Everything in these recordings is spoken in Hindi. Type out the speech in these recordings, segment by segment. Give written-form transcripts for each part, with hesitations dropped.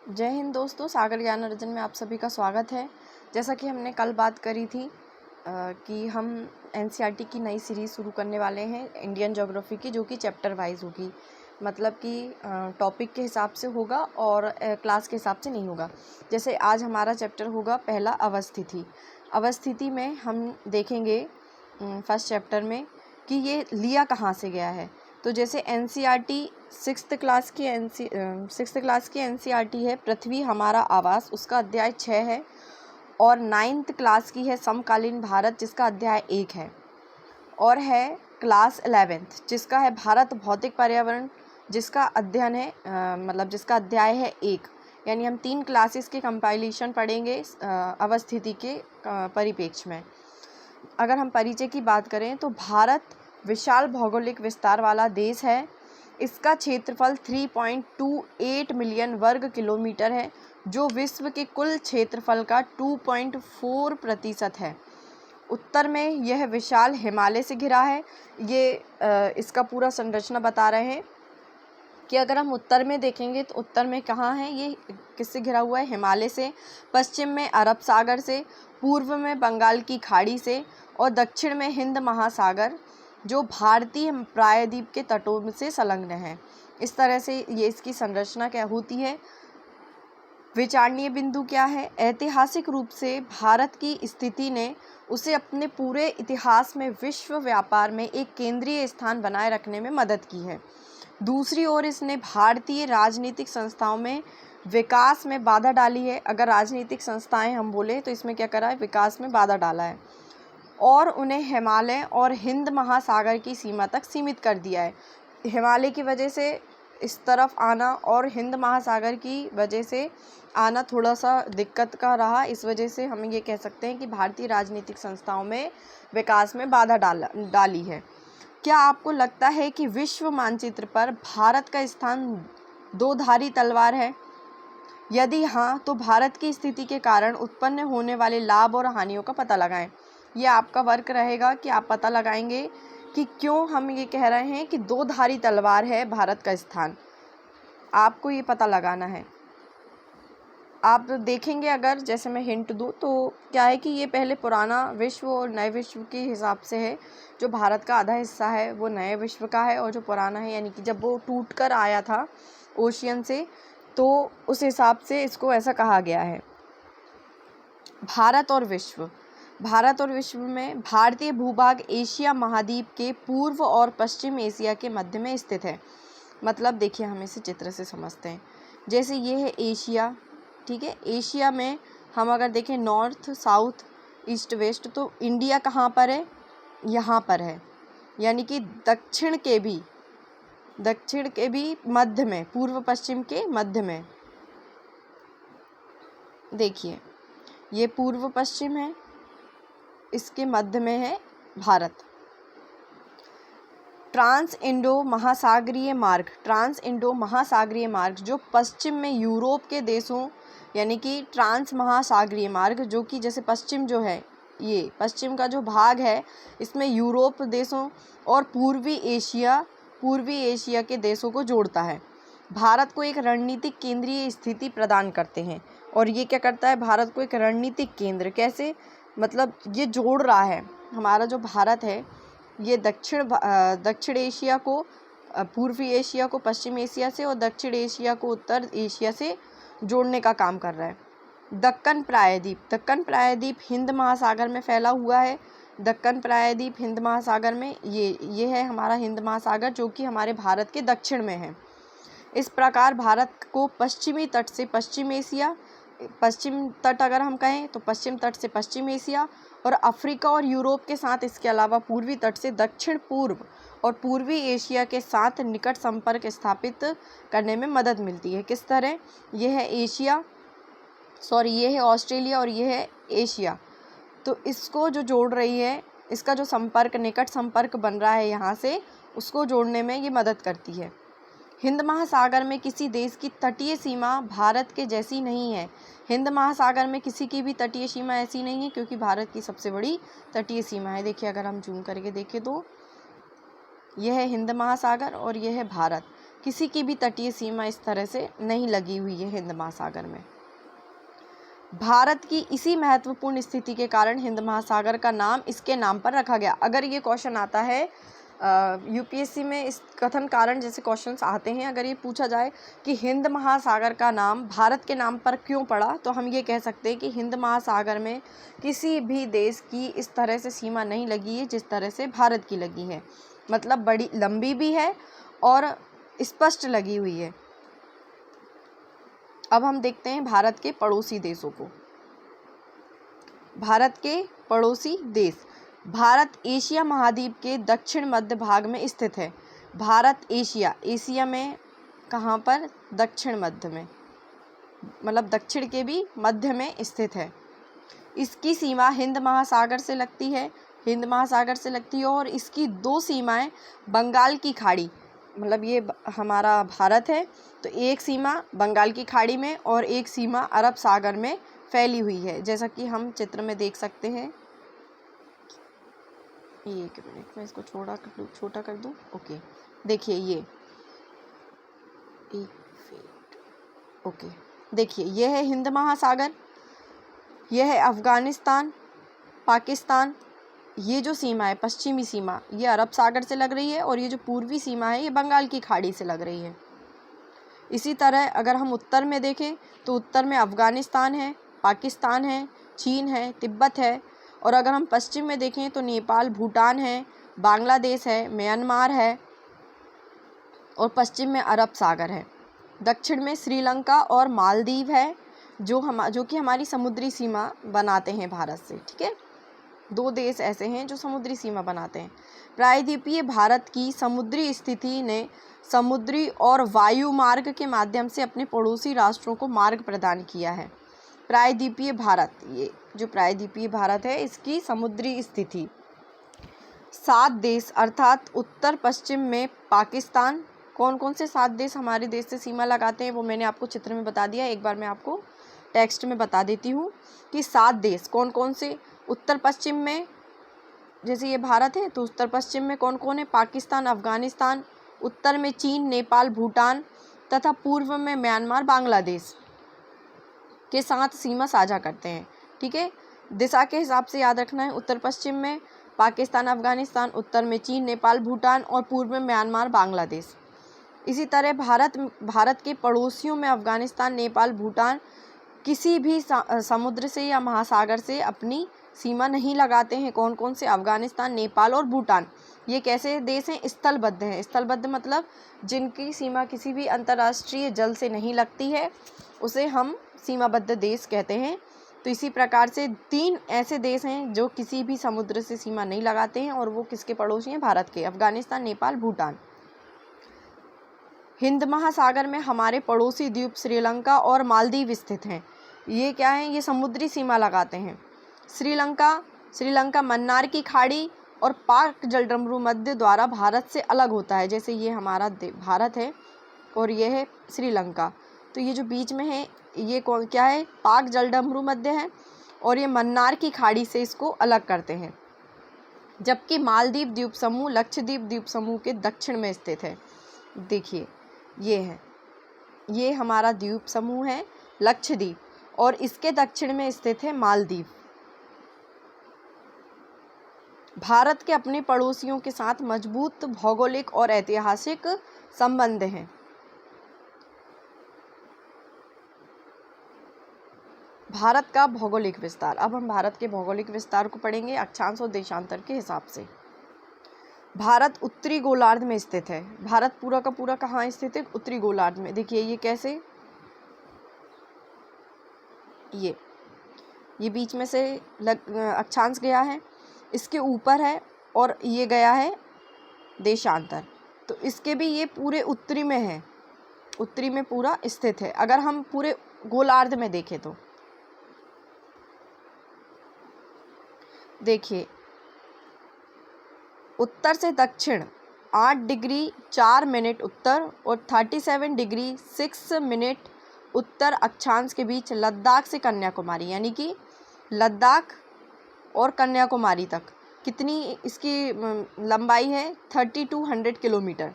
जय हिंद दोस्तों, सागर ज्ञान अर्जन में आप सभी का स्वागत है। जैसा कि हमने कल बात करी थी कि हम एनसीईआरटी की नई सीरीज़ शुरू करने वाले हैं इंडियन ज्योग्राफी की, जो कि चैप्टर वाइज होगी। मतलब कि टॉपिक के हिसाब से होगा और क्लास के हिसाब से नहीं होगा। जैसे आज हमारा चैप्टर होगा पहला अवस्थिति। अवस्थिति में हम देखेंगे फर्स्ट चैप्टर में कि ये लिया कहाँ से गया है। तो जैसे एनसीईआरटी सिक्स्थ क्लास की एनसीईआरटी है पृथ्वी हमारा आवास, उसका अध्याय 6 है। और 9th क्लास की है समकालीन भारत, जिसका अध्याय 1 है। और है क्लास 11th जिसका है भारत भौतिक पर्यावरण, जिसका अध्ययन है जिसका अध्याय है 1। यानी हम 3 क्लासेस के कंपाइलेशन पढ़ेंगे अवस्थिति के परिप्रेक्ष्य में। अगर हम परिचय की बात करें तो भारत विशाल भौगोलिक विस्तार वाला देश है। इसका क्षेत्रफल 3.28 मिलियन वर्ग किलोमीटर है, जो विश्व के कुल क्षेत्रफल का 2.4% है। उत्तर में यह विशाल हिमालय से घिरा है। ये इसका पूरा संरचना बता रहे हैं कि अगर हम उत्तर में देखेंगे तो उत्तर में कहाँ है, ये किससे घिरा हुआ है? हिमालय से। पश्चिम में अरब सागर से, पूर्व में बंगाल की खाड़ी से और दक्षिण में हिंद महासागर, जो भारतीय प्रायद्वीप के तटों से संलग्न है। इस तरह से ये इसकी संरचना क्या होती है। विचारणीय बिंदु क्या है? ऐतिहासिक रूप से भारत की स्थिति ने उसे अपने पूरे इतिहास में विश्व व्यापार में एक केंद्रीय स्थान बनाए रखने में मदद की है। दूसरी ओर इसने भारतीय राजनीतिक संस्थाओं में विकास में बाधा डाली है। अगर राजनीतिक संस्थाएं हम बोले तो इसमें क्या करा है? विकास में बाधा डाला है और उन्हें हिमालय और हिंद महासागर की सीमा तक सीमित कर दिया है। हिमालय की वजह से इस तरफ आना और हिंद महासागर की वजह से आना थोड़ा सा दिक्कत का रहा। इस वजह से हम ये कह सकते हैं कि भारतीय राजनीतिक संस्थाओं में विकास में बाधा डाली है। क्या आपको लगता है कि विश्व मानचित्र पर भारत का स्थान दो-धारी तलवार है? यदि हाँ, तो भारत की स्थिति के कारण उत्पन्न होने वाले लाभ और हानियों का पता लगाएं। यह आपका वर्क रहेगा कि आप पता लगाएंगे कि क्यों हम ये कह रहे हैं कि दो-धारी तलवार है भारत का स्थान। आपको ये पता लगाना है। आप देखेंगे, अगर जैसे मैं हिंट दूँ तो क्या है कि ये पहले पुराना विश्व और नए विश्व के हिसाब से है। जो भारत का आधा हिस्सा है वो नए विश्व का है और जो पुराना है यानी कि जब वो टूट कर आया था ओशियन से, तो उस हिसाब से इसको ऐसा कहा गया है। भारत और विश्व में भारतीय भूभाग एशिया महाद्वीप के पूर्व और पश्चिम एशिया के मध्य में स्थित है। मतलब देखिए, हम इसे चित्र से समझते हैं। जैसे ये है एशिया, ठीक है। एशिया में हम अगर देखें नॉर्थ, साउथ, ईस्ट, वेस्ट, तो इंडिया कहाँ पर है? यहाँ पर है। यानी कि दक्षिण के भी मध्य में, पूर्व पश्चिम के मध्य में। देखिए, ये पूर्व पश्चिम है, इसके मध्य में है भारत। ट्रांस इंडो महासागरीय मार्ग जो पश्चिम में यूरोप के देशों, यानी कि ट्रांस महासागरीय मार्ग, जो कि जैसे पश्चिम जो है, ये पश्चिम का जो भाग है, इसमें यूरोप देशों और पूर्वी एशिया के देशों को जोड़ता है। भारत को एक रणनीतिक केंद्रीय स्थिति प्रदान करते हैं। और ये क्या करता है? भारत को एक रणनीतिक केंद्र, कैसे? मतलब ये जोड़ रहा है। हमारा जो भारत है ये दक्षिण एशिया को, पूर्वी एशिया को पश्चिम एशिया से और दक्षिण एशिया को उत्तर एशिया से जोड़ने का काम कर रहा है। दक्कन प्रायद्वीप हिंद महासागर में फैला हुआ है। दक्कन प्रायद्वीप हिंद महासागर में ये है हमारा हिंद महासागर, जो कि हमारे भारत के दक्षिण में है। इस प्रकार भारत को पश्चिमी तट से पश्चिम तट अगर हम कहें तो पश्चिम तट से पश्चिम एशिया और अफ्रीका और यूरोप के साथ, इसके अलावा पूर्वी तट से दक्षिण पूर्व और पूर्वी एशिया के साथ निकट संपर्क स्थापित करने में मदद मिलती है। किस तरह? यह है ये है ऑस्ट्रेलिया और ये है एशिया। तो इसको जो जोड़ रही है, इसका जो निकट संपर्क बन रहा है यहाँ से, उसको जोड़ने में ये मदद करती है। हिंद महासागर में किसी देश की तटीय सीमा भारत के जैसी नहीं है। हिंद महासागर में किसी की भी तटीय सीमा ऐसी नहीं है, क्योंकि भारत की सबसे बड़ी तटीय सीमा है। देखिए, अगर हम जूम करके देखें तो यह है हिंद महासागर और यह है भारत। किसी की भी तटीय सीमा इस तरह से नहीं लगी हुई है हिंद महासागर में। भारत की इसी महत्वपूर्ण स्थिति के कारण हिंद महासागर का नाम इसके नाम पर रखा गया। अगर ये क्वेश्चन आता है यूपीएससी में, इस कथन कारण जैसे क्वेश्चंस आते हैं, अगर ये पूछा जाए कि हिंद महासागर का नाम भारत के नाम पर क्यों पड़ा, तो हम ये कह सकते हैं कि हिंद महासागर में किसी भी देश की इस तरह से सीमा नहीं लगी है जिस तरह से भारत की लगी है। मतलब बड़ी लंबी भी है और स्पष्ट लगी हुई है। अब हम देखते हैं भारत के पड़ोसी देशों को। भारत के पड़ोसी देश। भारत एशिया महाद्वीप के दक्षिण मध्य भाग में स्थित है। भारत एशिया में कहाँ पर? दक्षिण मध्य में, मतलब दक्षिण के भी मध्य में स्थित है। इसकी सीमा हिंद महासागर से लगती है, और इसकी दो सीमाएं बंगाल की खाड़ी, मतलब ये हमारा भारत है तो एक सीमा बंगाल की खाड़ी में और एक सीमा अरब सागर में फैली हुई है, जैसा कि हम चित्र में देख सकते हैं। एक मिनट में इसको छोटा कर दूं। ओके, देखिए ये ओके, देखिए यह है हिंद महासागर, यह है अफगानिस्तान, पाकिस्तान। ये जो सीमा है, पश्चिमी सीमा, ये अरब सागर से लग रही है और ये जो पूर्वी सीमा है ये बंगाल की खाड़ी से लग रही है। इसी तरह अगर हम उत्तर में देखें तो उत्तर में अफगानिस्तान है, पाकिस्तान है, चीन है, तिब्बत है। और अगर हम पश्चिम में देखें तो नेपाल, भूटान है, बांग्लादेश है, म्यांमार है और पश्चिम में अरब सागर है। दक्षिण में श्रीलंका और मालदीव है जो कि हमारी समुद्री सीमा बनाते हैं भारत से। ठीक है, दो देश ऐसे हैं जो समुद्री सीमा बनाते हैं। प्रायद्वीपीय भारत की समुद्री स्थिति ने समुद्री और वायु मार्ग के माध्यम से अपने पड़ोसी राष्ट्रों को मार्ग प्रदान किया है। प्रायद्वीपीय भारत, ये जो प्रायद्वीपीय भारत है इसकी समुद्री स्थिति 7 देश अर्थात उत्तर पश्चिम में पाकिस्तान। कौन कौन से 7 देश हमारे देश से सीमा लगाते हैं वो मैंने आपको चित्र में बता दिया। एक बार मैं आपको टेक्स्ट में बता देती हूँ कि 7 देश कौन कौन से। उत्तर पश्चिम में जैसे ये भारत है तो उत्तर पश्चिम में कौन कौन है? पाकिस्तान, अफगानिस्तान। उत्तर में चीन, नेपाल, भूटान तथा पूर्व में म्यांमार, बांग्लादेश के साथ सीमा साझा करते हैं। ठीक है, दिशा के हिसाब से याद रखना है। उत्तर पश्चिम में पाकिस्तान, अफगानिस्तान, उत्तर में चीन, नेपाल, भूटान और पूर्व में म्यांमार, बांग्लादेश। इसी तरह भारत के पड़ोसियों में अफगानिस्तान, नेपाल, भूटान किसी भी समुद्र से या महासागर से अपनी सीमा नहीं लगाते हैं। कौन कौन से? अफगानिस्तान, नेपाल और भूटान। ये कैसे देश हैं? स्थलबद्ध हैं। स्थलबद्ध मतलब जिनकी सीमा किसी भी अंतर्राष्ट्रीय जल से नहीं लगती है, उसे हम सीमाबद्ध देश कहते हैं। तो इसी प्रकार से 3 ऐसे देश हैं जो किसी भी समुद्र से सीमा नहीं लगाते हैं और वो किसके पड़ोसी हैं? भारत के। अफगानिस्तान, नेपाल, भूटान। हिंद महासागर में हमारे पड़ोसी द्वीप श्रीलंका और मालदीव स्थित हैं। ये क्या है? ये समुद्री सीमा लगाते हैं। श्रीलंका मन्नार की खाड़ी और पाक जलडमरू मध्य द्वारा भारत से अलग होता है। जैसे ये हमारा भारत है और ये है श्रीलंका, तो ये जो बीच में है ये क्या है? पाक जलडमरू मध्य है और ये मन्नार की खाड़ी से इसको अलग करते हैं। जबकि मालदीव द्वीप समूह लक्षद्वीप द्वीप समूह के दक्षिण में स्थित है। देखिए ये है, ये हमारा द्वीप समूह है लक्षद्वीप और इसके दक्षिण में स्थित है मालदीव। भारत के अपने पड़ोसियों के साथ मजबूत भौगोलिक और ऐतिहासिक संबंध हैं। भारत का भौगोलिक विस्तार। अब हम भारत के भौगोलिक विस्तार को पढ़ेंगे अक्षांश और देशांतर के हिसाब से। भारत उत्तरी गोलार्ध में स्थित है। भारत पूरा का पूरा कहाँ स्थित है? उत्तरी गोलार्ध में। देखिए ये कैसे, ये बीच में से अक्षांश गया है, इसके ऊपर है और ये गया है देशांतर, तो इसके भी ये पूरे उत्तरी में है, उत्तरी में पूरा स्थित है। अगर हम पूरे गोलार्ध में देखें तो देखिए उत्तर से दक्षिण 8 डिग्री 4 मिनट उत्तर और 37 डिग्री 6 मिनट उत्तर अक्षांश के बीच लद्दाख से कन्याकुमारी, यानी कि लद्दाख और कन्याकुमारी तक कितनी इसकी लंबाई है? 3200 किलोमीटर।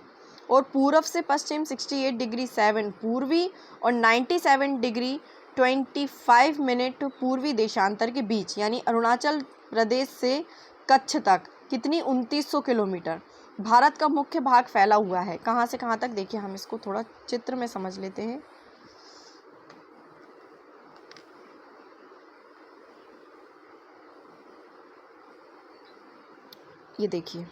और पूर्व से पश्चिम 68 डिग्री 7 पूर्वी और 97 डिग्री 25 मिनट पूर्वी देशांतर के बीच, यानी अरुणाचल प्रदेश से कच्छ तक कितनी 2900 किलोमीटर भारत का मुख्य भाग फैला हुआ है। कहाँ से कहाँ तक, देखिए हम इसको थोड़ा चित्र में समझ लेते हैं। ये देखिए,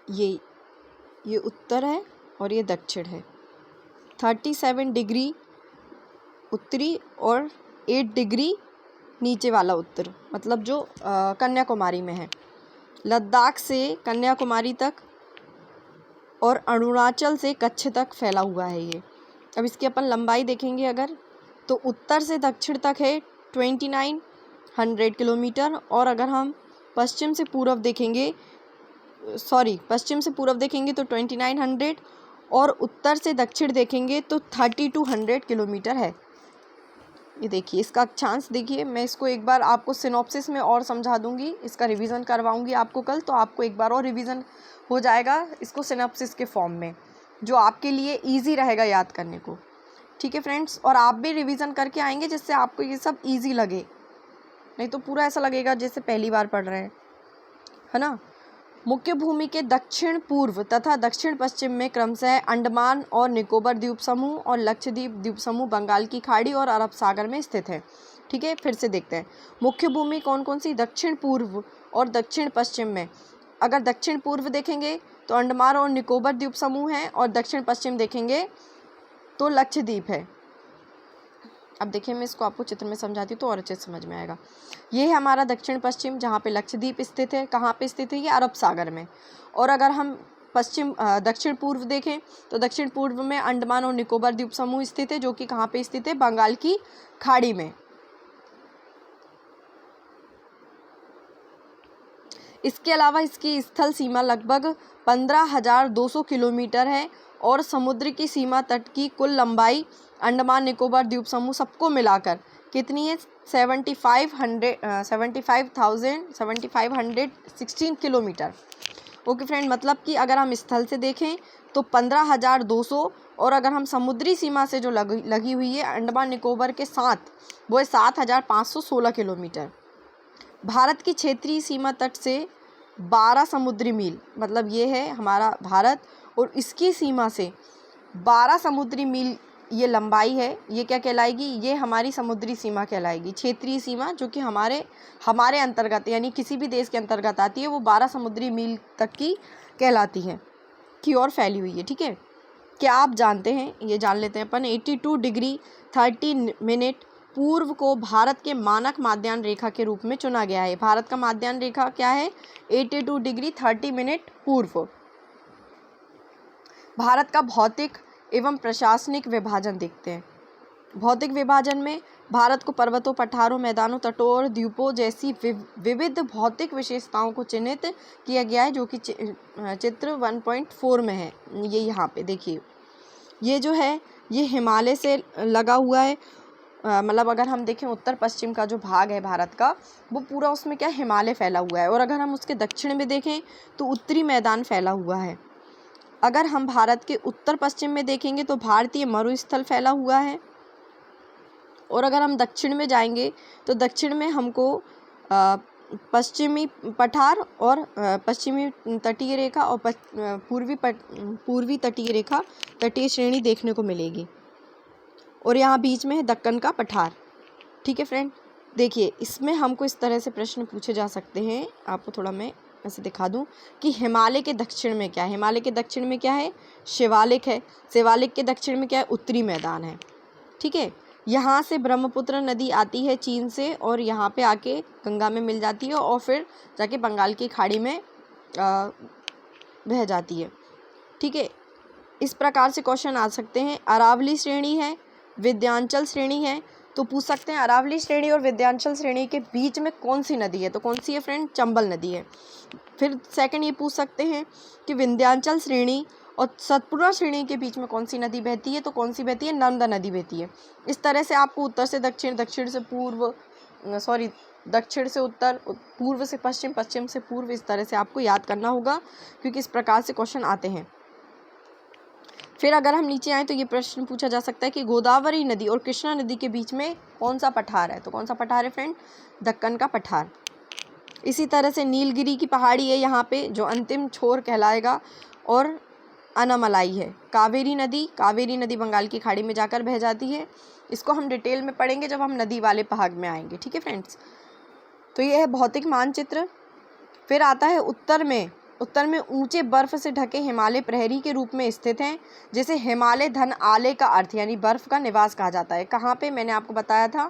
ये उत्तर है और ये दक्षिण है। 37 डिग्री उत्तरी और 8 डिग्री नीचे वाला उत्तर, मतलब जो कन्याकुमारी में है। लद्दाख से कन्याकुमारी तक और अरुणाचल से कच्छ तक फैला हुआ है ये। अब इसकी अपन लंबाई देखेंगे अगर, तो उत्तर से दक्षिण तक है 2900 किलोमीटर, और अगर हम पश्चिम से पूर्व देखेंगे तो 2900, और उत्तर से दक्षिण देखेंगे तो 3200 किलोमीटर है। ये देखिए, इसका अक्षांश देखिए, मैं इसको एक बार आपको सिनॉप्सिस में और समझा दूंगी, इसका रिवीजन करवाऊंगी आपको कल, तो आपको एक बार और रिवीजन हो जाएगा इसको सिनॉप्सिस के फॉर्म में, जो आपके लिए इजी रहेगा याद करने को। ठीक है फ्रेंड्स, और आप भी रिवीजन करके आएंगे जिससे आपको ये सब इजी लगे, नहीं तो पूरा ऐसा लगेगा जैसे पहली बार पढ़ रहे हैं, है ना। मुख्य भूमि के दक्षिण पूर्व तथा दक्षिण पश्चिम में क्रमशः अंडमान और निकोबार द्वीप समूह और लक्षद्वीप द्वीप समूह बंगाल की खाड़ी और अरब सागर में स्थित है। ठीक है, फिर से देखते हैं मुख्य भूमि कौन कौन सी, दक्षिण पूर्व और दक्षिण पश्चिम में। अगर दक्षिण पूर्व देखेंगे तो अंडमान और निकोबार द्वीप समूह है, और दक्षिण पश्चिम देखेंगे तो लक्षद्वीप है। अब देखिए, मैं इसको आपको चित्र में समझाती हूँ तो और अच्छे से समझ में आएगा। ये है हमारा दक्षिण पश्चिम, जहाँ पे लक्षद्वीप स्थित है। कहाँ पे स्थित है? ये अरब सागर में। और अगर हम दक्षिण पूर्व देखें तो दक्षिण पूर्व में अंडमान और निकोबार द्वीप समूह स्थित है, जो कि कहाँ पे स्थित है? बंगाल की खाड़ी में। इसके अलावा इसकी स्थल सीमा लगभग 15,200 किलोमीटर है, और समुद्र की सीमा तट की कुल लंबाई अंडमान निकोबार द्वीप समूह सबको मिलाकर कितनी है? 75,16 किलोमीटर। ओके फ्रेंड, मतलब कि अगर हम स्थल से देखें तो 15,200, और अगर हम समुद्री सीमा से जो लगी हुई है अंडमान निकोबार के साथ, वो है 7,516 किलोमीटर। भारत की क्षेत्रीय सीमा तट से 12 समुद्री मील, मतलब ये है हमारा भारत, और इसकी सीमा से 12 समुद्री मील ये लंबाई है। ये क्या कहलाएगी? ये हमारी समुद्री सीमा कहलाएगी। क्षेत्रीय सीमा जो कि हमारे अंतर्गत, यानी किसी भी देश के अंतर्गत आती है, वो 12 समुद्री मील तक की कहलाती है, की ओर फैली हुई है। ठीक है, क्या आप जानते हैं? ये जान लेते हैं अपन। 82 डिग्री 30 मिनट पूर्व को भारत के मानक माध्यान्ह रेखा के रूप में चुना गया है। भारत का माध्यान्ह रेखा क्या है? 82 डिग्री 30 मिनट पूर्व। भारत का भौतिक एवं प्रशासनिक विभाजन देखते हैं। भौतिक विभाजन में भारत को पर्वतों, पठारों, मैदानों, तटों और द्वीपों जैसी विविध भौतिक विशेषताओं को चिन्हित किया गया है, जो कि चित्र 1.4 में है। ये यहाँ पे देखिए, ये जो है ये हिमालय से लगा हुआ है। मतलब अगर हम देखें उत्तर पश्चिम का जो भाग है भारत का, वो पूरा उसमें क्या हिमालय फैला हुआ है। और अगर हम उसके दक्षिण में देखें तो उत्तरी मैदान फैला हुआ है। अगर हम भारत के उत्तर पश्चिम में देखेंगे तो भारतीय मरुस्थल फैला हुआ है। और अगर हम दक्षिण में जाएंगे तो दक्षिण में हमको पश्चिमी पठार और पश्चिमी तटीय रेखा और पूर्वी तटीय रेखा, तटीय श्रेणी देखने को मिलेगी। और यहाँ बीच में है दक्कन का पठार। ठीक है फ्रेंड, देखिए इसमें हमको इस तरह से प्रश्न पूछे जा सकते हैं। आपको थोड़ा मैं ऐसे दिखा दूं कि हिमालय के दक्षिण में क्या है। हिमालय के दक्षिण में क्या है? शिवालिक है। शिवालिक के दक्षिण में क्या है? उत्तरी मैदान है। ठीक है, यहाँ से ब्रह्मपुत्र नदी आती है चीन से, और यहाँ पे आके गंगा में मिल जाती है, और फिर जाके बंगाल की खाड़ी में बह जाती है। ठीक है, इस प्रकार से क्वेश्चन आ सकते हैं। अरावली श्रेणी है, विंध्याचल श्रेणी है, तो पूछ सकते हैं अरावली श्रेणी और विंध्याचल श्रेणी के बीच में कौन सी नदी है? तो कौन सी है फ्रेंड? चंबल नदी है। फिर सेकंड ये पूछ सकते हैं कि विंध्याचल श्रेणी और सतपुड़ा श्रेणी के बीच में कौन सी नदी बहती है? तो कौन सी बहती है? नर्मदा नदी बहती है। इस तरह से आपको उत्तर से दक्षिण, दक्षिण से पूर्व, दक्षिण से उत्तर, पूर्व से पश्चिम, पश्चिम से पूर्व, इस तरह से आपको याद करना होगा क्योंकि इस प्रकार से क्वेश्चन आते हैं। फिर अगर हम नीचे आए तो ये प्रश्न पूछा जा सकता है कि गोदावरी नदी और कृष्णा नदी के बीच में कौन सा पठार है? तो कौन सा पठार है फ्रेंड? दक्कन का पठार। इसी तरह से नीलगिरी की पहाड़ी है यहाँ पे जो अंतिम छोर कहलाएगा, और अनामलाई है। कावेरी नदी बंगाल की खाड़ी में जाकर बह जाती है। इसको हम डिटेल में पढ़ेंगे जब हम नदी वाले भाग में आएंगे, ठीक है फ्रेंड्स। तो ये है भौतिक मानचित्र। फिर आता है उत्तर में ऊंचे बर्फ से ढके हिमालय प्रहरी के रूप में स्थित हैं, जिसे हिमालय धन आले का अर्थ यानी बर्फ का निवास कहा जाता है। कहाँ पे? मैंने आपको बताया था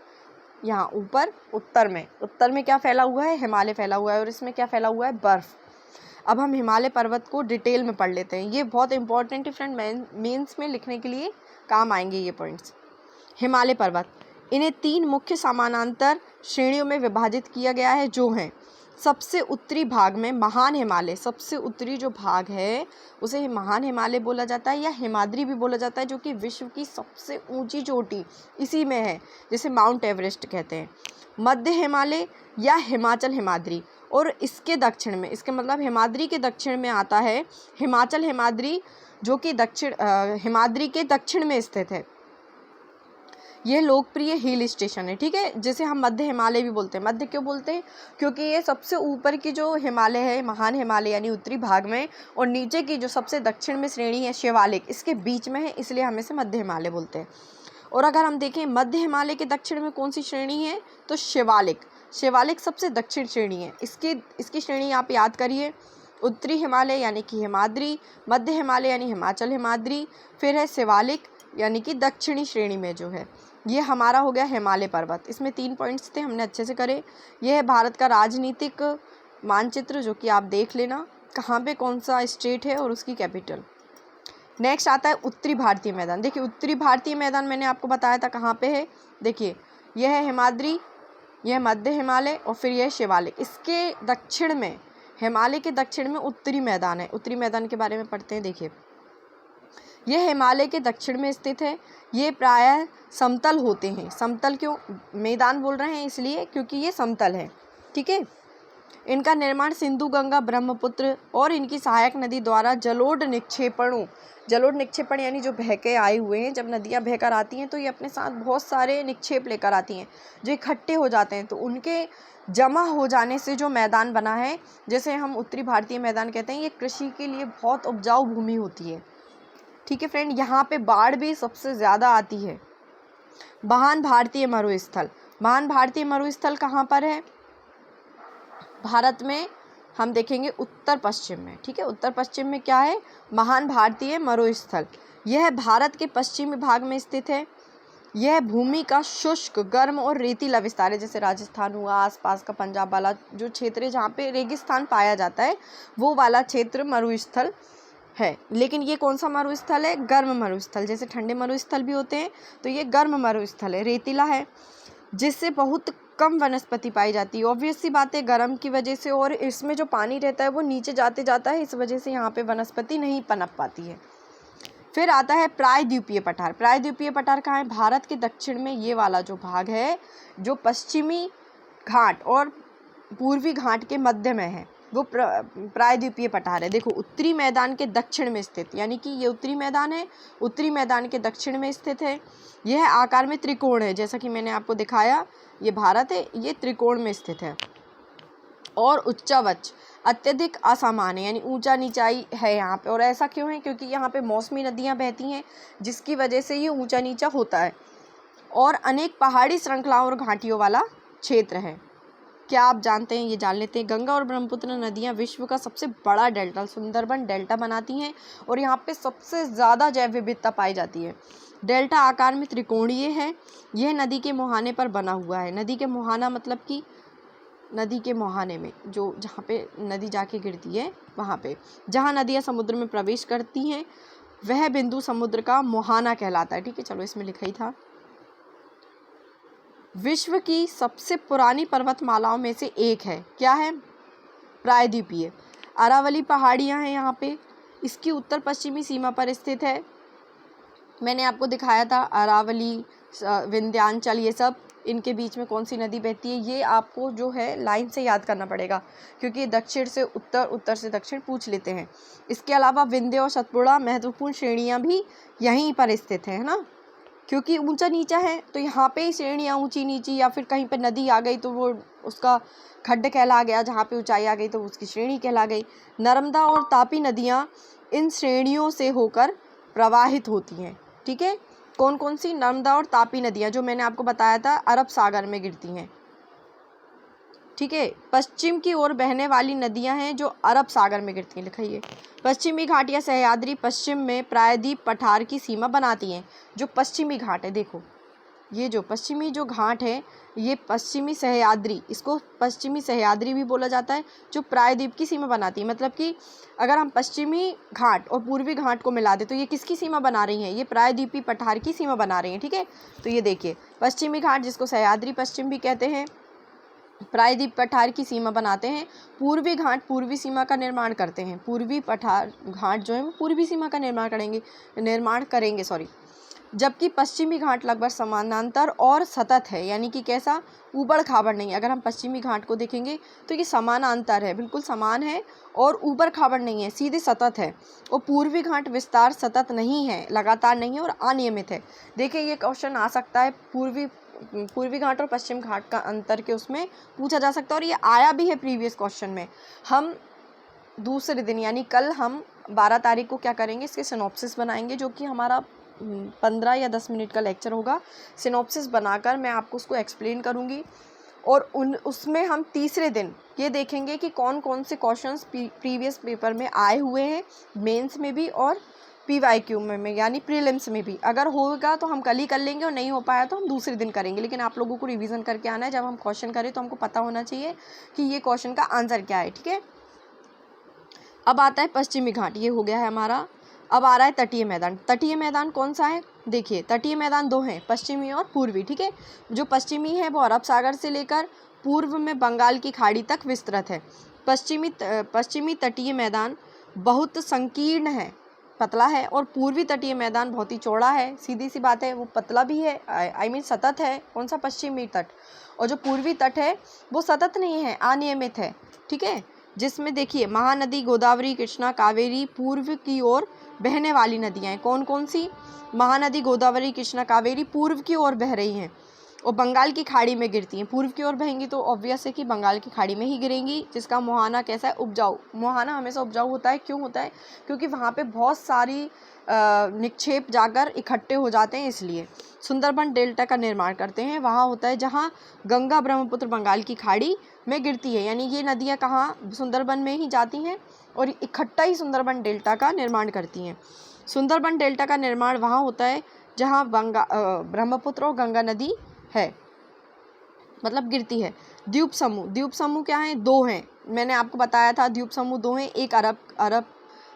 यहाँ ऊपर उत्तर में क्या फैला हुआ है? हिमालय फैला हुआ है, और इसमें क्या फैला हुआ है? बर्फ। अब हम हिमालय पर्वत को डिटेल में पढ़ लेते हैं। ये बहुत इंपॉर्टेंट है फ्रेंड, मेंस में लिखने के लिए काम आएंगे ये पॉइंट्स। हिमालय पर्वत, इन्हें 3 मुख्य समानांतर श्रेणियों में विभाजित किया गया है, जो हैं सबसे उत्तरी भाग में महान हिमालय। सबसे उत्तरी जो भाग है उसे महान हिमालय बोला जाता है या हिमाद्री भी बोला जाता है, जो कि विश्व की सबसे ऊंची चोटी इसी में है, जिसे माउंट एवरेस्ट कहते हैं। मध्य हिमालय या हिमाचल हिमाद्री, और इसके दक्षिण में, इसके मतलब हिमाद्री के दक्षिण में आता है हिमाचल हिमाद्री, जो कि हिमाद्री के दक्षिण में स्थित है। यह लोकप्रिय हिल स्टेशन है, ठीक है, जिसे हम मध्य हिमालय भी बोलते हैं। मध्य क्यों बोलते हैं? क्योंकि ये सबसे ऊपर की जो हिमालय है, महान हिमालय यानी उत्तरी भाग में, और नीचे की जो सबसे दक्षिण में श्रेणी है शिवालिक, इसके बीच में है, इसलिए हम इसे मध्य हिमालय बोलते हैं। और अगर हम देखें मध्य हिमालय के दक्षिण में कौन सी श्रेणी है, तो शिवालिक सबसे दक्षिण श्रेणी है। इसकी श्रेणी आप याद करिए, उत्तरी हिमालय यानी कि हिमाद्री, मध्य हिमालय यानी हिमाचल हिमाद्री, फिर है शिवालिक यानी कि दक्षिणी श्रेणी में जो है, ये हमारा हो गया हिमालय पर्वत। इसमें 3 पॉइंट्स थे, हमने अच्छे से करे। यह है भारत का राजनीतिक मानचित्र, जो कि आप देख लेना कहाँ पे कौन सा स्टेट है और उसकी कैपिटल। नेक्स्ट आता है उत्तरी भारतीय मैदान। देखिए उत्तरी भारतीय मैदान मैंने आपको बताया था कहाँ पे है। देखिए यह है हिमाद्री, यह मध्य हिमालय, और फिर यह शिवालिक। इसके दक्षिण में, हिमालय के दक्षिण में उत्तरी मैदान है। उत्तरी मैदान के बारे में पढ़ते हैं। देखिए यह हिमालय के दक्षिण में स्थित है। ये प्रायः समतल होते हैं। समतल क्यों मैदान बोल रहे हैं? इसलिए क्योंकि ये समतल है, ठीक है। इनका निर्माण सिंधु, गंगा, ब्रह्मपुत्र और इनकी सहायक नदी द्वारा जलोढ़ निक्षेपण यानी जो बह के आए हुए हैं, जब नदियाँ बहकर आती हैं तो ये अपने साथ बहुत सारे निक्षेप लेकर आती हैं जो इकट्ठे हो जाते हैं, तो उनके जमा हो जाने से जो मैदान बना है, जैसे हम उत्तरी भारतीय मैदान कहते हैं, ये कृषि के लिए बहुत उपजाऊ भूमि होती है, ठीक है फ्रेंड। यहाँ पे बाढ़ भी सबसे ज़्यादा आती है। महान भारतीय मरुस्थल कहाँ पर है? भारत में हम देखेंगे उत्तर पश्चिम में, ठीक है। उत्तर पश्चिम में क्या है? महान भारतीय मरुस्थल। यह भारत के पश्चिमी भाग में स्थित है। यह भूमि का शुष्क, गर्म और रेतीला विस्तार है, जैसे राजस्थान हुआ, आसपास का पंजाब वाला जो क्षेत्र है जहाँ पे रेगिस्तान पाया जाता है, वो वाला क्षेत्र मरुस्थल है। लेकिन ये कौन सा मरुस्थल है? गर्म मरुस्थल। जैसे ठंडे मरुस्थल भी होते हैं, तो ये गर्म मरुस्थल है, रेतीला है, जिससे बहुत कम वनस्पति पाई जाती है। ऑब्वियस सी बात है, गर्म की वजह से, और इसमें जो पानी रहता है वो नीचे जाता है, इस वजह से यहाँ पे वनस्पति नहीं पनप पाती है। फिर आता है प्रायद्वीपीय पठार। प्रायद्वीपीय पठार कहाँ है? भारत के दक्षिण में ये वाला जो भाग है, जो पश्चिमी घाट और पूर्वी घाट के मध्य में है, वो प्रायद्वीपीय पठार है। देखो उत्तरी मैदान के दक्षिण में स्थित, यानी कि ये उत्तरी मैदान है, उत्तरी मैदान के दक्षिण में स्थित है। यह आकार में त्रिकोण है, जैसा कि मैंने आपको दिखाया, ये भारत है, ये त्रिकोण में स्थित है। और उच्चावच, अत्यधिक असामान्य यानी ऊंचा नीचाई है यहाँ पे। और ऐसा क्यों है? क्योंकि यहाँ पे मौसमी नदियाँ बहती हैं, जिसकी वजह से ये ऊंचा नीचा होता है। और अनेक पहाड़ी श्रृंखलाओं और घाटियों वाला क्षेत्र है। क्या आप जानते हैं? ये जान लेते हैं। गंगा और ब्रह्मपुत्र नदियाँ विश्व का सबसे बड़ा डेल्टा, सुंदरबन डेल्टा बनाती हैं, और यहाँ पे सबसे ज़्यादा जैव विविधता पाई जाती है। डेल्टा आकार में त्रिकोणीय है। यह नदी के मुहाने पर बना हुआ है। नदी के मुहाना मतलब कि नदी के मुहाने में, जो जहाँ पे नदी जाके गिरती है, वहाँ पे जहाँ नदियाँ समुद्र में प्रवेश करती हैं, वह बिंदु समुद्र का मुहाना कहलाता है, ठीक है। चलो इसमें लिखा ही था। विश्व की सबसे पुरानी पर्वतमालाओं में से एक है। क्या है? प्रायद्वीपीय। अरावली पहाड़ियाँ हैं यहाँ पे, इसकी उत्तर पश्चिमी सीमा पर स्थित है। मैंने आपको दिखाया था अरावली, विंध्यांचल, ये सब इनके बीच में कौन सी नदी बहती है, ये आपको जो है लाइन से याद करना पड़ेगा, क्योंकि दक्षिण से उत्तर, उत्तर से दक्षिण पूछ लेते हैं। इसके अलावा विंध्य और सतपुड़ा महत्वपूर्ण श्रेणियाँ भी यहीं पर स्थित है ना, क्योंकि ऊंचा नीचा है तो यहाँ पे श्रेणियाँ ऊंची नीची, या फिर कहीं पे नदी आ गई तो वो उसका खड्ड कहला गया, जहाँ पे ऊंचाई आ गई तो उसकी श्रेणी कहला गई। नर्मदा और तापी नदियाँ इन श्रेणियों से होकर प्रवाहित होती हैं। ठीक है, कौन कौन सी? नर्मदा और तापी नदियाँ, जो मैंने आपको बताया था अरब सागर में गिरती हैं। ठीक है, पश्चिम की ओर बहने वाली नदियां हैं जो अरब सागर में गिरती हैं। लिखाइए, पश्चिमी घाट या सह्याद्री पश्चिम में प्रायद्वीप पठार की सीमा बनाती हैं। जो पश्चिमी घाट है, देखो ये जो पश्चिमी जो घाट है, ये पश्चिमी सह्याद्री, इसको पश्चिमी सह्याद्री भी बोला जाता है, जो प्रायद्वीप की सीमा बनाती है। मतलब कि अगर हम पश्चिमी घाट और पूर्वी घाट को मिला दें तो ये किसकी सीमा बना रही हैं? ये प्रायद्वीपी पठार की सीमा बना रही हैं। ठीक है, तो ये देखिए, पश्चिमी घाट जिसको सह्याद्री पश्चिम भी कहते हैं, प्रायद्वीप पठार की सीमा बनाते हैं। पूर्वी घाट पूर्वी सीमा का निर्माण करते हैं। पूर्वी पठार घाट जो है वो पूर्वी सीमा का निर्माण करेंगे। जबकि पश्चिमी घाट लगभग समानांतर और सतत है, यानी कि कैसा? ऊबड़ खाबड़ नहीं है। अगर हम पश्चिमी घाट को देखेंगे तो ये समानांतर है, बिल्कुल समान है और ऊबड़ खाबड़ नहीं है, सीधे सतत है। और पूर्वी घाट विस्तार सतत नहीं है, लगातार नहीं है और अनियमित है। देखिए, ये क्वेश्चन आ सकता है, पूर्वी घाट और पश्चिम घाट का अंतर के उसमें पूछा जा सकता है, और ये आया भी है प्रीवियस क्वेश्चन में। हम दूसरे दिन यानी कल हम 12 तारीख को क्या करेंगे? इसके सिनॉप्सिस बनाएंगे, जो कि हमारा 15 या 10 मिनट का लेक्चर होगा। सिनॉप्सिस बनाकर मैं आपको उसको एक्सप्लेन करूँगी, और उसमें हम तीसरे दिन ये देखेंगे कि कौन कौन से क्वेश्चंस प्रीवियस पेपर में आए हुए हैं, मेंस में भी और PYQ में यानी प्रीलिम्स में भी। अगर होगा तो हम कल ही कर लेंगे, और नहीं हो पाया तो हम दूसरे दिन करेंगे। लेकिन आप लोगों को रिवीजन करके आना है। जब हम क्वेश्चन करें तो हमको पता होना चाहिए कि ये क्वेश्चन का आंसर क्या है। ठीक है, अब आता है पश्चिमी घाट, ये हो गया है हमारा। अब आ रहा है तटीय मैदान। तटीय मैदान कौन सा है? देखिए, तटीय मैदान दो हैं, पश्चिमी और पूर्वी। ठीक है, जो पश्चिमी है वो अरब सागर से लेकर पूर्व में बंगाल की खाड़ी तक विस्तृत है। पश्चिमी तटीय मैदान बहुत संकीर्ण है, पतला है, और पूर्वी तटीय मैदान बहुत ही चौड़ा है। सीधी सी बात है, वो पतला भी है, आई मीन सतत है। कौन सा? पश्चिमी तट। और जो पूर्वी तट है वो सतत नहीं है, अनियमित है। ठीक है, जिसमें देखिए महानदी गोदावरी कृष्णा कावेरी पूर्व की ओर बहने वाली नदियाँ हैं। कौन कौन सी? महानदी गोदावरी कृष्णा कावेरी पूर्व की ओर बह रही हैं और बंगाल की खाड़ी में गिरती हैं। पूर्व की ओर बहेंगी तो ऑब्वियस है कि बंगाल की खाड़ी में ही गिरेंगी, जिसका मुहाना कैसा है? उपजाऊ। मुहाना हमेशा उपजाऊ होता है। क्यों होता है? क्योंकि वहाँ पे बहुत सारी निक्षेप जाकर इकट्ठे हो जाते हैं, इसलिए। सुंदरबन डेल्टा का निर्माण करते हैं, वहाँ होता है जहाँ गंगा ब्रह्मपुत्र बंगाल की खाड़ी में गिरती है, यानी ये नदियाँ कहाँ? सुंदरबन में ही जाती हैं और इकट्ठा ही सुंदरबन डेल्टा का निर्माण करती हैं। सुंदरबन डेल्टा का निर्माण वहाँ होता है जहाँ ब्रह्मपुत्र और गंगा नदी है, मतलब गिरती है। द्वीप समूह क्या है? दो हैं, मैंने आपको बताया था द्वीप समूह दो हैं, एक अरब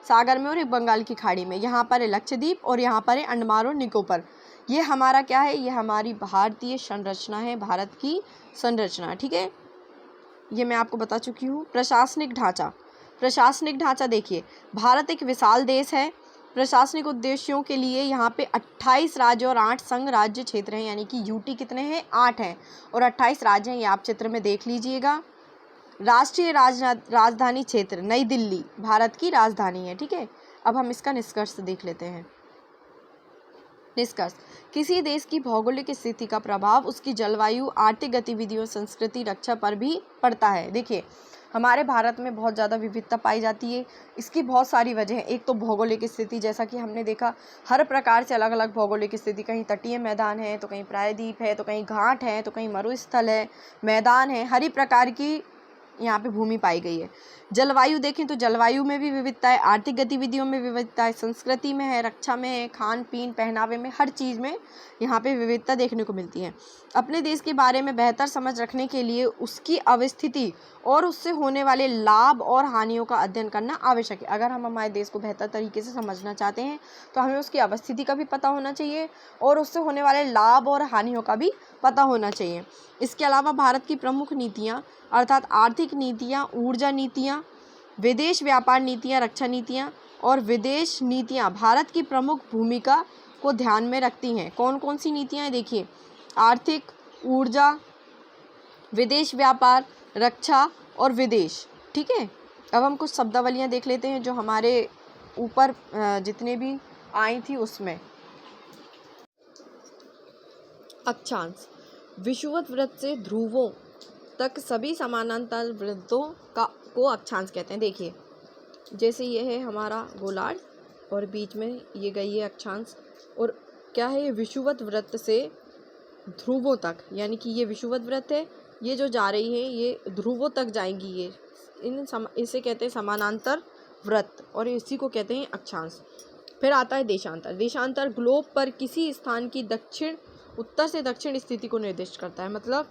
सागर में और एक बंगाल की खाड़ी में। यहाँ पर है लक्षद्वीप और यहाँ पर है अंडमान और निकोबार। ये हमारा क्या है? ये हमारी भारतीय संरचना है, भारत की संरचना। ठीक है, ये मैं आपको बता चुकी हूँ। प्रशासनिक ढांचा देखिए, भारत एक विशाल देश है। प्रशासनिक उद्देश्यों के लिए यहाँ पे 28 राज्य और 8 संघ राज्य क्षेत्र हैं, यानी कि यूटी कितने हैं? 8 हैं और 28 राज्य हैं। ये आप चित्र में देख लीजिएगा। राष्ट्रीय राजधानी क्षेत्र नई दिल्ली भारत की राजधानी है। ठीक है, अब हम इसका निष्कर्ष देख लेते हैं। निष्कर्ष: किसी देश की भौगोलिक स्थिति का प्रभाव उसकी जलवायु, आर्थिक गतिविधियों, संस्कृति, रक्षा पर भी पड़ता है। देखिए, हमारे भारत में बहुत ज़्यादा विविधता पाई जाती है। इसकी बहुत सारी वजह हैं। एक तो भौगोलिक स्थिति, जैसा कि हमने देखा हर प्रकार से अलग अलग भौगोलिक स्थिति, कहीं तटीय मैदान है तो कहीं प्रायद्वीप है तो कहीं घाट है तो कहीं मरुस्थल है, मैदान है, हर प्रकार की यहाँ पे भूमि पाई गई है। जलवायु देखें तो जलवायु में भी विविधता है, आर्थिक गतिविधियों में विविधता है, संस्कृति में है, रक्षा में है, खान पीन पहनावे में, हर चीज़ में यहाँ पे विविधता देखने को मिलती है। अपने देश के बारे में बेहतर समझ रखने के लिए उसकी अवस्थिति और उससे होने वाले लाभ और हानियों का अध्ययन करना आवश्यक है। अगर हम हमारे देश को बेहतर तरीके से समझना चाहते हैं तो हमें उसकी अवस्थिति का भी पता होना चाहिए और उससे होने वाले लाभ और हानियों का भी पता होना चाहिए। इसके अलावा भारत की प्रमुख नीतियाँ अर्थात आर्थिक नीतियाँ, ऊर्जा नीतियाँ, विदेश व्यापार नीतियाँ, रक्षा नीतियाँ और विदेश नीतियाँ भारत की प्रमुख भूमिका को ध्यान में रखती हैं। कौन कौन सी नीतियाँ हैं? देखिए, आर्थिक, ऊर्जा, विदेश व्यापार, रक्षा और विदेश। ठीक है, अब हम कुछ शब्दावलियाँ देख लेते हैं जो हमारे ऊपर जितने भी आई थी उसमें। अक्षांश, विषुवत वृत्त से ध्रुवों तक सभी समानांतर वृत्तों को अक्षांश कहते हैं। देखिए, जैसे ये है हमारा गोलार्ध और बीच में ये गई है अक्षांश, और क्या है, ये विषुवत वृत्त से ध्रुवों तक, यानी कि ये विषुवत वृत्त है, ये जो जा रही है ये ध्रुवों तक जाएंगी। ये इसे कहते हैं समानांतर वृत्त और इसी को कहते हैं अक्षांश। फिर आता है देशांतर। देशांतर ग्लोब पर किसी स्थान की उत्तर से दक्षिण स्थिति को निर्दिष्ट करता है। मतलब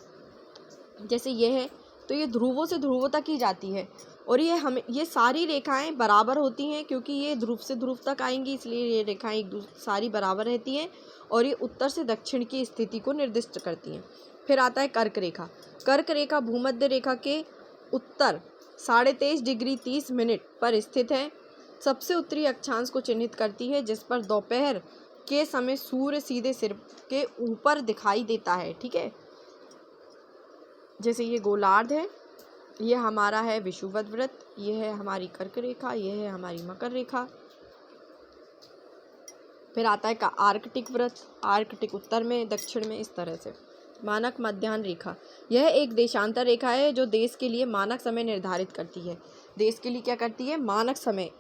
जैसे ये है तो ये ध्रुवों से ध्रुवों तक ही जाती है, और ये सारी रेखाएं बराबर होती हैं क्योंकि ये ध्रुव से ध्रुव तक आएंगी, इसलिए ये रेखाएं सारी बराबर रहती हैं और ये उत्तर से दक्षिण की स्थिति को निर्दिष्ट करती हैं। फिर आता है कर्क रेखा। कर्क रेखा भूमध्य रेखा के उत्तर 23.5 डिग्री 30 मिनट पर स्थित है। सबसे उत्तरी अक्षांश को चिन्हित करती है जिस पर दोपहर के समय सूर्य सीधे सिर के ऊपर दिखाई देता है। ठीक है, जैसे ये गोलार्ध है, ये हमारा है विषुवत वृत्त, ये है हमारी कर्क रेखा, ये है हमारी मकर रेखा। फिर आता है आर्कटिक वृत्त, आर्कटिक उत्तर में, दक्षिण में, इस तरह से। मानक मध्याह्न रेखा, यह एक देशांतर रेखा है जो देश के लिए मानक समय निर्धारित करती है। देश के लिए क्या करती है, मानक समय,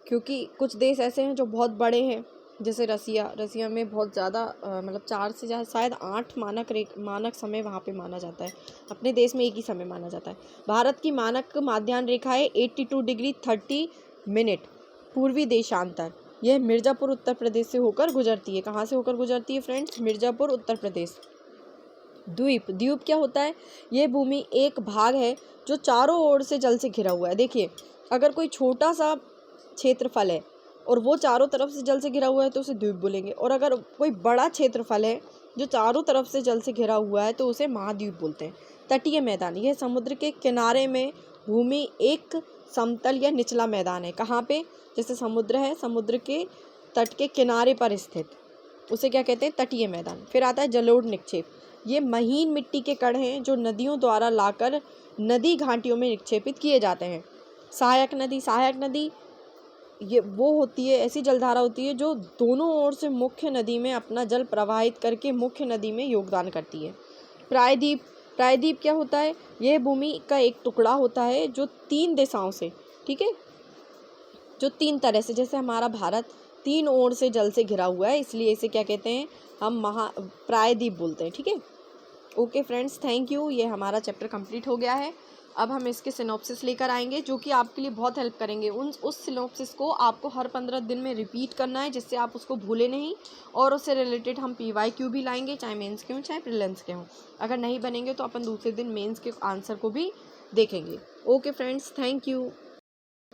क्योंकि कुछ देश ऐसे हैं जो बहुत बड़े हैं, जैसे रसिया में बहुत ज़्यादा मतलब 4 से ज़्यादा शायद 8 मानक समय वहाँ पे माना जाता है। अपने देश में एक ही समय माना जाता है। भारत की मानक मध्याह्न रेखा है 82 डिग्री 30 मिनट पूर्वी देशांतर। यह मिर्ज़ापुर उत्तर प्रदेश से होकर गुजरती है। कहाँ से होकर गुजरती है फ्रेंड्स, मिर्ज़ापुर उत्तर प्रदेश। द्वीप क्या होता है, यह भूमि एक भाग है जो चारों ओर से जल से घिरा हुआ है। देखिए, अगर कोई छोटा सा क्षेत्रफल है और वो चारों तरफ से जल से घिरा हुआ है तो उसे द्वीप बोलेंगे, और अगर कोई बड़ा क्षेत्रफल है जो चारों तरफ से जल से घिरा हुआ है तो उसे महाद्वीप बोलते हैं। तटीय मैदान, यह समुद्र के किनारे में भूमि एक समतल या निचला मैदान है। कहाँ पे, जैसे समुद्र है, समुद्र के तट के किनारे पर स्थित, उसे क्या कहते हैं, तटीय मैदान। फिर आता है जलोढ़ निक्षेप। ये महीन मिट्टी के कण हैं जो नदियों द्वारा लाकर नदी घाटियों में निक्षेपित किए जाते हैं। सहायक नदी ये वो होती है, ऐसी जलधारा होती है जो दोनों ओर से मुख्य नदी में अपना जल प्रवाहित करके मुख्य नदी में योगदान करती है। प्रायद्वीप क्या होता है, यह भूमि का एक टुकड़ा होता है जो 3 दिशाओं से, ठीक है, जो 3 तरह से, जैसे हमारा भारत 3 ओर से जल से घिरा हुआ है, इसलिए इसे क्या कहते हैं, हम प्रायद्वीप बोलते हैं। ठीक है, ओके फ्रेंड्स, थैंक यू। ये हमारा चैप्टर कंप्लीट हो गया है। अब हम इसके सिनॉप्सिस लेकर आएंगे जो कि आपके लिए बहुत हेल्प करेंगे। उस सिनॉप्सिस को आपको हर 15 दिन में रिपीट करना है जिससे आप उसको भूले नहीं, और उससे रिलेटेड हम PYQ भी लाएंगे, चाहे मेंस के हों चाहे प्रीलिम्स के हों। अगर नहीं बनेंगे तो अपन दूसरे दिन मेंस के आंसर को भी देखेंगे। Okay friends, thank you.